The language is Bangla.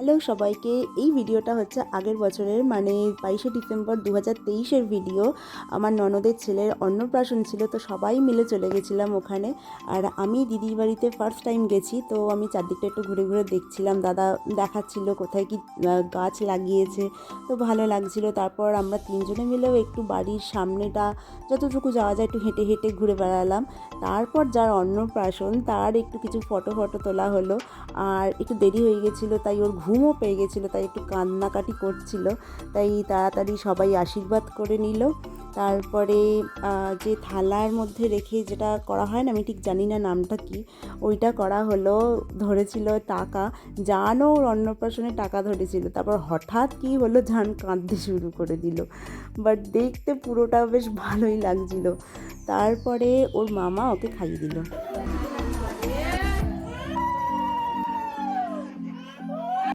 হ্যালো সবাইকে। এই ভিডিওটা হচ্ছে আগের বছরের মানে 22শে ডিসেম্বর 2023-এর ভিডিও। আমার ননদের ছেলের অন্নপ্রাশন ছিল, তো সবাই মিলে চলে গেছিলাম ওখানে। আর আমি দিদির বাড়িতে ফার্স্ট টাইম গেছি, তো আমি চারদিকটা একটু ঘুরে ঘুরে দেখছিলাম। দাদা দেখাচ্ছিল কোথায় কি গাছ লাগিয়েছে, তো ভালো লাগছিল। তারপর আমরা তিনজনে মিলেও একটু বাড়ির সামনেটা যতটুকু যাওয়া যায় একটু হেঁটে হেঁটে ঘুরে বেড়ালাম। তারপর যার অন্নপ্রাশন তার একটু কিছু ফটো তোলা হলো। আর একটু দেরি হয়ে গেছিলো, তাই ওর ঘুমও পেয়ে গেছিলো, তাই একটু কান্নাকাটি করছিল। তাই তাড়াতাড়ি সবাই আশীর্বাদ করে নিল। তারপরে যে থালার মধ্যে রেখে যেটা করা হয় না, আমি ঠিক জানি না নামটা কি, ওইটা করা হলো। ধরেছিল টাকা, জানও ওর অন্নপ্রাশনে টাকা ধরেছিল। তারপর হঠাৎ কি হলো, জান কাঁদতে শুরু করে দিল। বাট দেখতে পুরোটা বেশ ভালোই লাগছিল। তারপরে ওর মামা ওকে খাইয়ে দিল।